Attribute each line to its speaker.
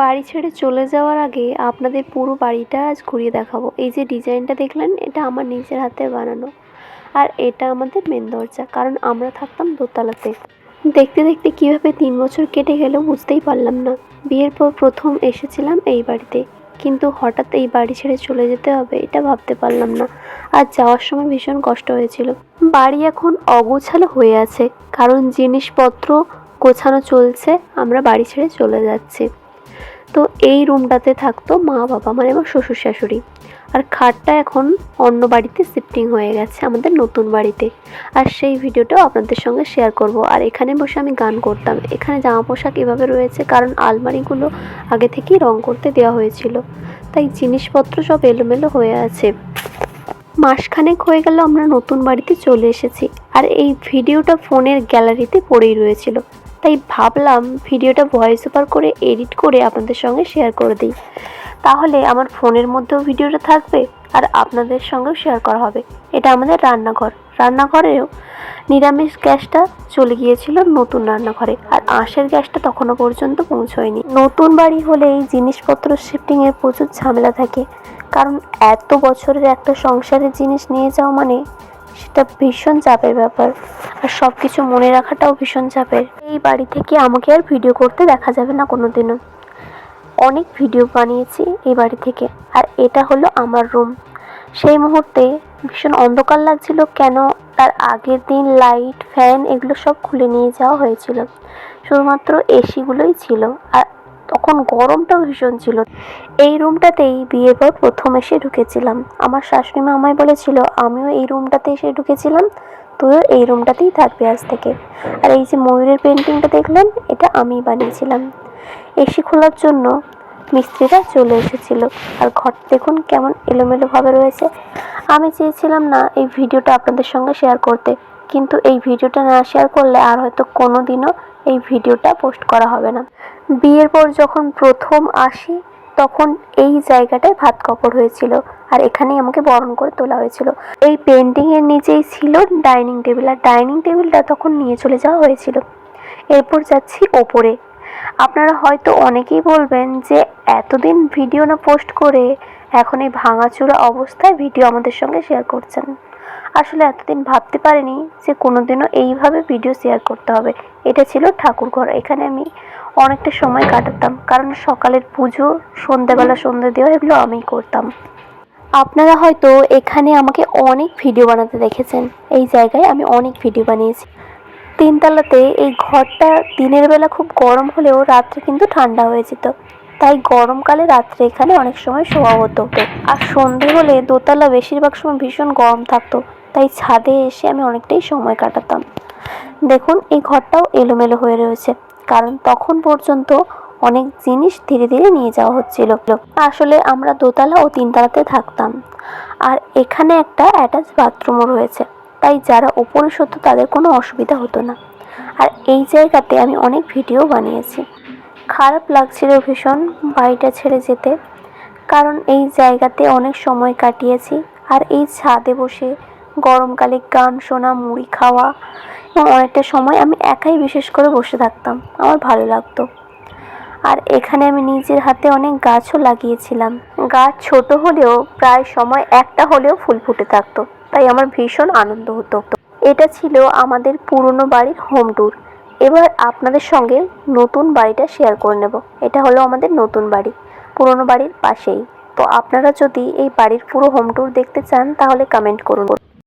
Speaker 1: বাড়ি ছেড়ে চলে যাওয়ার আগে আপনাদের পুরো বাড়িটা আজ ঘুরিয়ে দেখাবো। এই যে ডিজাইনটা দেখলেন, এটা আমার নিজের হাতে বানানো। আর এটা আমাদের মেন দরজা, কারণ আমরা থাকতাম দোতলাতে। দেখতে দেখতে কিভাবে 3 বছর কেটে গেল বুঝতেই পারলাম না। বিয়ের পর প্রথম এসেছিলাম এই বাড়িতে, কিন্তু হঠাৎ এই বাড়ি ছেড়ে চলে যেতে হবে এটা ভাবতে পারলাম না। আর যাওয়ার সময় ভীষণ কষ্ট হয়েছিল। বাড়ি এখন অগোছালো হয়ে আছে, কারণ জিনিসপত্র গোছানো চলছে, আমরা বাড়ি ছেড়ে চলে যাচ্ছি। তো এই রুমটাতে থাকতো মা বাবা, মানে আমার শ্বশুর শাশুড়ি। আর খাটটা এখন অন্য বাড়িতে শিফটিং হয়ে গেছে, আমাদের নতুন বাড়িতে। আর সেই ভিডিওটাও আপনাদের সঙ্গে শেয়ার করব। আর এখানে বসে আমি গান করতাম। এখানে জামা পোশাক এভাবে রয়েছে, কারণ আলমারিগুলো আগে থেকেই রং করতে দেওয়া হয়েছিল, তাই জিনিসপত্র সব এলোমেলো হয়ে আছে। মাসখানেক হয়ে গেল আমরা নতুন বাড়িতে চলে এসেছি। আর এই ভিডিওটা ফোনের গ্যালারিতে পড়েই রয়েছিল, তাই ভাবলাম ভিডিওটা ভয়েস ওভার করে এডিট করে আপনাদের সঙ্গে শেয়ার করে দিই। তাহলে আমার ফোনের মধ্যেও ভিডিওটা থাকবে আর আপনাদের সঙ্গেও শেয়ার করা হবে। এটা আমাদের রান্নাঘর। রান্নাঘরেও নিরামিষ গ্যাসটা চলে গিয়েছিল নতুন রান্নাঘরে, আর আঁশের গ্যাসটা তখনও পর্যন্ত পৌঁছয়নি। নতুন বাড়ি হলেই জিনিসপত্র শিফটিংয়ের প্রচুর ঝামেলা থাকে, কারণ এত বছরের একটা সংসারের জিনিস নিয়ে যাওয়া মানে সেটা ভীষণ চাপের ব্যাপার। আর সব কিছু মনে রাখাটাও ভীষণ চাপের। এই বাড়ি থেকে আমাকে আর ভিডিও করতে দেখা যাবে না কোনোদিনও। অনেক ভিডিও বানিয়েছি এই বাড়ি থেকে। আর এটা হলো আমার রুম। সেই মুহূর্তে ভীষণ অন্ধকার লাগছিল, কেন তার আগের দিন লাইট ফ্যান এগুলো সব খুলে নিয়ে যাওয়া হয়েছিল, শুধুমাত্র এসিগুলোই ছিল। আর তখন গরমটাও ভীষণ ছিল। এই রুমটাতেই বিয়ের পর প্রথম এসে ঢুকেছিলাম। আমার শাশুড়ি মা আমায় বলেছিল আমিও এই রুমটাতে এসে ঢুকেছিলাম, তুইও এই রুমটাতেই থাকবি আজ থেকে। আর এই যে ময়ূরের পেন্টিংটা দেখলেন, এটা আমিই বানিয়েছিলাম। এসি খোলার জন্য মিস্ত্রিরা চলে এসেছিল। আর ঘরটা দেখুন কেমন এলোমেলোভাবে রয়েছে। আমি চেয়েছিলাম না এই ভিডিওটা আপনাদের সঙ্গে শেয়ার করতে, কিন্তু এই ভিডিওটা না শেয়ার করলে আর হয়তো কোনো দিনও এই ভিডিওটা পোস্ট করা হবে না। বিয়ের পর যখন প্রথম আসি তখন এই জায়গাটায় ভাত কাপড় হয়েছিল, আর এখানেই আমাকে বরণ করে তোলা হয়েছিল। এই পেন্টিংয়ের নিচেই ছিল ডাইনিং টেবিল, আর ডাইনিং টেবিলটা তখন নিয়ে চলে যাওয়া হয়েছিল। এরপর যাচ্ছি ওপরে। আপনারা হয়তো অনেকেই বলবেন যে এতদিন ভিডিও না পোস্ট করে এখন এই ভাঙাচোরা অবস্থায় ভিডিও আমাদের সঙ্গে শেয়ার করছেন। আসলে এতদিন ভাবতে পারিনি যে কোনোদিনও এইভাবে ভিডিও শেয়ার করতে হবে। এটা ছিল ঠাকুর ঘর। এখানে আমি অনেকটা সময় কাটাতাম, কারণ সকালের পুজো, সন্ধ্যাবেলা সন্ধ্যা দেওয়া এগুলো আমিই করতাম। আপনারা হয়তো এখানে আমাকে অনেক ভিডিও বানাতে দেখেছেন। এই জায়গায় আমি অনেক ভিডিও বানিয়েছি। 3 তলাতে এই ঘরটা দিনের বেলা খুব গরম হলেও রাত্রে কিন্তু ঠান্ডা হয়ে যেত, তাই গরমকালে রাত্রে এখানে অনেক সময় শোয়া হতো। আর সন্ধে হলে দোতলা বেশিরভাগ সময় ভীষণ গরম থাকতো, তাই ছাদে এসে আমি অনেকটাই সময় কাটাতাম। দেখুন এই ঘরটাও এলোমেলো হয়ে রয়েছে, কারণ তখন পর্যন্ত অনেক জিনিস ধীরে ধীরে নিয়ে যাওয়া হচ্ছিল। আসলে আমরা দোতলা ও 3 তলাতে থাকতাম। আর এখানে একটা অ্যাটাচ বাথরুমও রয়েছে, তাই যারা ওপরে সত্য তাদের কোনো অসুবিধা হতো না। আর এই জায়গাতে আমি অনেক ভিডিও বানিয়েছি। খারাপ লাগছিল ভীষণ বাড়িটা ছেড়ে যেতে, কারণ এই জায়গাতে অনেক সময় কাটিয়েছি। আর এই ছাদে বসে গরমকালে গান শোনা, মুড়ি খাওয়া, এবং অনেকটা সময় আমি একাই বিশেষ করে বসে থাকতাম, আমার ভালো লাগতো। আর এখানে আমি নিজের হাতে অনেক গাছও লাগিয়েছিলাম। গাছ ছোট হলেও প্রায় সময় একটা হলেও ফুল ফুটে থাকতো, তাই আমার ভীষণ আনন্দ হতো। এটা ছিল আমাদের পুরনো বাড়ির হোম ট্যুর। এবার আপনাদের সঙ্গে নতুন বাড়িটা শেয়ার করে নেব। এটা হলো আমাদের নতুন বাড়ি, পুরনো বাড়ির পাশেই। তো আপনারা যদি এই বাড়ির পুরো হোম ট্যুর দেখতে চান তাহলে কমেন্ট করুন।